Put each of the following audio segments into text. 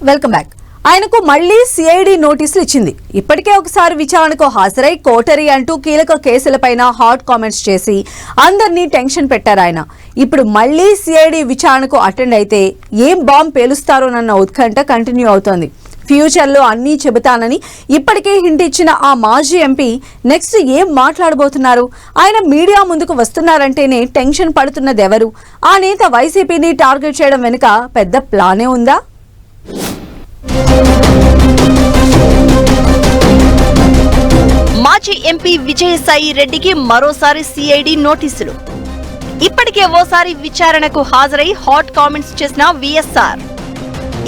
Welcome back. ఆయనకు మళ్లీ CID నోటీసులు ఇచ్చింది. ఇప్పటికే ఒకసారి విచారణకు హాజరై కోటరీ అంటూ కీలక కేసులపైన హాట్ కామెంట్స్ చేసి అందరినీ టెన్షన్ పెట్టారు ఆయన. ఇప్పుడు మళ్లీ సిఐడి విచారణకు అటెండ్ అయితే ఏం బాంబ్ పేలుస్తారోనన్న ఉత్కంఠ కంటిన్యూ అవుతోంది. ఫ్యూచర్ లో అన్నీ చెబుతానని ఇప్పటికే హింట్ ఇచ్చిన ఆ మాజీ ఎంపీ నెక్స్ట్ ఏం మాట్లాడబోతున్నారు? ఆయన మీడియా ముందుకు వస్తున్నారంటేనే టెన్షన్ పడుతున్నది ఎవరు? ఆ నేత వైసీపీని టార్గెట్ చేయడం వెనుక పెద్ద ప్లానే ఉందా? మాజీ ఎంపీ విజయసాయి రెడ్డికి మరోసారి సిఐడి నోటీసులు. ఇప్పటికే ఓసారి విచారణకు హాజరై హాట్ కామెంట్స్ చేసిన విఎస్ఆర్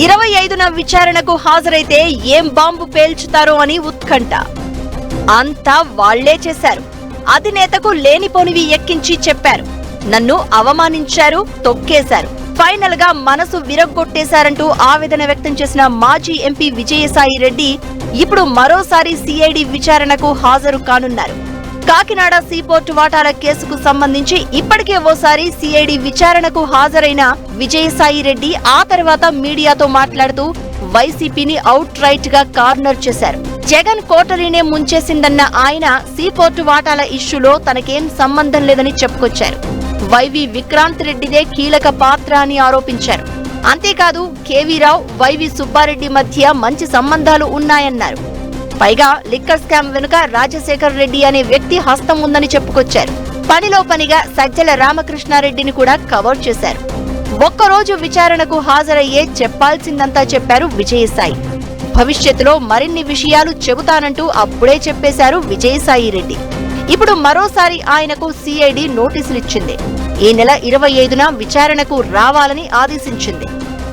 25న విచారణకు హాజరైతే ఏం బాంబు పేల్చుతారో అని ఉత్కంఠ. అంతా వాళ్లే చేశారు. అధినేతకు లేనిపోనివి ఎక్కించి చెప్పారు. నన్ను అవమానించారు, తొక్కేశారు, ఫైనల్ గా మనసు విరగ్గొట్టేశారంటూ ఆవేదన వ్యక్తం చేసిన మాజీ ఎంపీ విజయసాయి రెడ్డి ఇప్పుడు మరోసారి సిఐడి విచారణకు హాజరు కానున్నారు. కాకినాడ సీపోర్టు వాటాల కేసుకు సంబంధించి ఇప్పటికే ఓసారి సిఐడి విచారణకు హాజరైన విజయసాయి రెడ్డి ఆ తర్వాత మీడియాతో మాట్లాడుతూ వైసీపీని అవుట్ రైట్ గా కార్నర్ చేశారు. జగన్ కోటరీనే ముంచేసిందన్న ఆయన సీపోర్టు వాటాల ఇష్యూలో తనకేం సంబంధం లేదని చెప్పుకొచ్చారు. వైవి విక్రాంత్ రెడ్డిదే కీలక పాత్ర అని ఆరోపించారు. అంతేకాదు కేవీ రావు, వైవి సుబ్బారెడ్డి మధ్య మంచి సంబంధాలు ఉన్నాయన్నారు. పైగా లిక్కర్ స్కామ్ వెనుక రాజశేఖర్ రెడ్డి అనే వ్యక్తి హస్తం ఉందని చెప్పుకొచ్చారు. పనిలో పనిగా సజ్జల రామకృష్ణారెడ్డిని కూడా కవర్ చేశారు. ఒక్కరోజు విచారణకు హాజరయ్యే చెప్పాల్సిందంతా చెప్పారు విజయసాయి. భవిష్యత్తులో మరిన్ని విషయాలు చెబుతానంటూ అప్పుడే చెప్పేశారు విజయసాయి రెడ్డి. ఇప్పుడు మరోసారి ఆయనకు సిఐడి నోటీసులిచ్చింది. ఈ నెల 25న విచారణకు రావాలని ఆదేశించింది.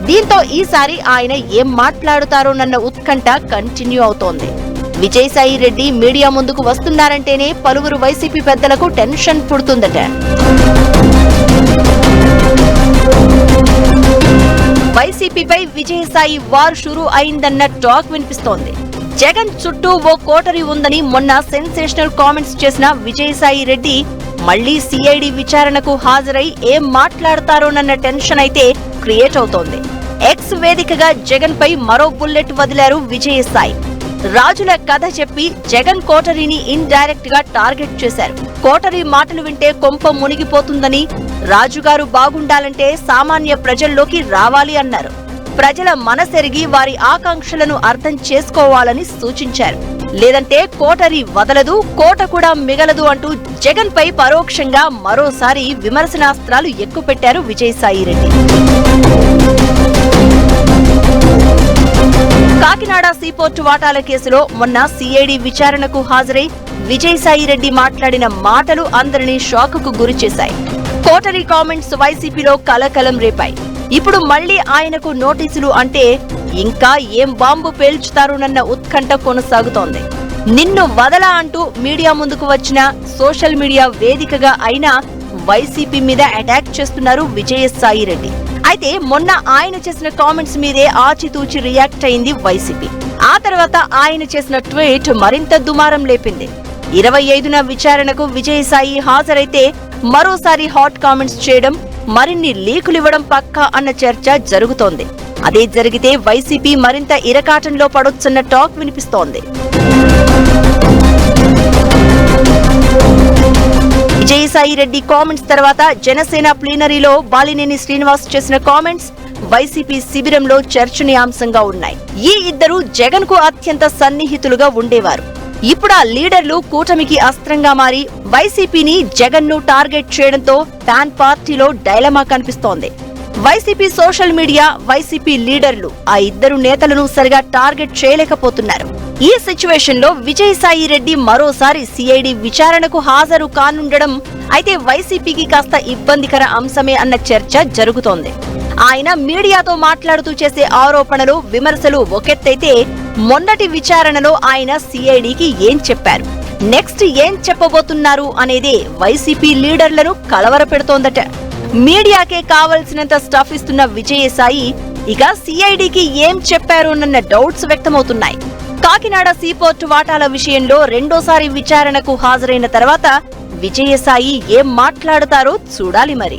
దీంతో ఈసారి ఆయన ఏం మాట్లాడుతారోనన్న ఉత్కంఠ కంటిన్యూ అవుతోంది. విజయసాయి రెడ్డి మీడియా ముందుకు వస్తున్నారంటేనే పలువురు వైసీపీ పెద్దలకు టెన్షన్ పుడుతుందట. వైసీపీపై విజయసాయి వార్ షురూ అయిందన్న టాక్ వినిపిస్తోంది. జగన్ చుట్టూ ఓ కోటరీ ఉందని మొన్న సెన్సేషనల్ కామెంట్స్ చేసిన విజయసాయి రెడ్డి మళ్లీ సిఐడి విచారణకు హాజరై ఏం మాట్లాడతారోనన్న టెన్షన్ అయితే క్రియేట్ అవుతోంది. ఎక్స్ వేదికగా జగన్ పై మరో బుల్లెట్ వదిలారు విజయసాయి. రాజుల కథ చెప్పి జగన్ కోటరీని ఇన్ డైరెక్ట్ గా టార్గెట్ చేశారు. కోటరీ మాటలు వింటే కొంప మునిగిపోతుందని, రాజుగారు బాగుండాలంటే సామాన్య ప్రజల్లోకి రావాలి అన్నారు. ప్రజల మనసెరిగి వారి ఆకాంక్షలను అర్థం చేసుకోవాలని సూచించారు. లేదంటే కోటరీ వదలదు, కోట కూడా మిగలదు అంటూ జగన్ పై పరోక్షంగా మరోసారి విమర్శనాస్త్రాలు ఎక్కుపెట్టారు విజయసాయి రెడ్డి. కాకినాడ సీపోర్టు వాటాల కేసులో మొన్న సిఐడి విచారణకు హాజరై విజయసాయి రెడ్డి మాట్లాడిన మాటలు అందరినీ షాకుకు గురిచేశాయి. కోటరీ కామెంట్స్ వైసీపీలో కలకలం రేపాయి. ఇప్పుడు మళ్లీ ఆయనకు నోటీసులు అంటే ఇంకా ఏం బాంబు పేల్చుతారోనన్న ఉత్కంఠ కొనసాగుతోంది. నిన్ను వదలా అంటూ మీడియా ముందుకు వచ్చిన సోషల్ మీడియా వేదికగా అయినా వైసీపీ మీద అటాక్ చేస్తున్నారు విజయసాయి రెడ్డి. అయితే మొన్న ఆయన చేసిన కామెంట్స్ మీదే ఆచితూచి రియాక్ట్ అయింది వైసీపీ. ఆ తర్వాత ఆయన చేసిన ట్వీట్ మరింత దుమారం లేపింది. 25న విచారణకు విజయసాయి హాజరైతే మరోసారి హాట్ కామెంట్స్ చేయడం, మరిన్ని లీకులివ్వడం పక్కా అన్న చర్చ జరుగుతోంది. అదే జరిగితే వైసీపీ మరింత ఇరకాటంలో పడొచ్చన్న టాక్ వినిపిస్తోంది. విజయసాయి రెడ్డి కామెంట్స్ తర్వాత జనసేన ప్లీనరీలో బాలినేని శ్రీనివాస్ చేసిన కామెంట్స్ వైసీపీ శిబిరంలో చర్చనీయాంశంగా ఉన్నాయి. ఈ ఇద్దరు జగన్ కు అత్యంత సన్నిహితులుగా ఉండేవారు. ఇప్పుడు ఆ లీడర్లు కూటమికి అస్త్రంగా మారి వైసీపీని జగన్ ను టార్గెట్ చేయడంతో ఫ్యాన్ పార్టీలో డైలమా కనిపిస్తోంది. వైసీపీ సోషల్ మీడియా, వైసీపీ లీడర్లు ఆ ఇద్దరు నేతలను సరిగా టార్గెట్ చేయలేకపోతున్నారు. ఈ సిచ్యువేషన్ లో విజయసాయి రెడ్డి మరోసారి సిఐడి విచారణకు హాజరు కానుండడం అయితే వైసీపీకి కాస్త ఇబ్బందికర అంశమే అన్న చర్చ జరుగుతోంది. ఆయన మీడియాతో మాట్లాడుతూ చేసే ఆరోపణలు, విమర్శలు ఒకెత్తైతే మొన్నటి విచారణలో ఆయన సిఐడికి ఏం చెప్పారు, నెక్స్ట్ ఏం చెప్పబోతున్నారు అనేదే వైసీపీ లీడర్లను కలవరపెడుతోందట. మీడియాకే కావలసినంత స్టఫ్ ఇస్తున్న విజయసాయి ఇక సిఐడికి ఏం చెప్పారోనన్న డౌట్స్ వ్యక్తమవుతున్నాయి. కాకినాడ సీపోర్టు వాటాల విషయంలో రెండోసారి విచారణకు హాజరైన తర్వాత విజయసాయి ఏం మాట్లాడతారో చూడాలి మరి.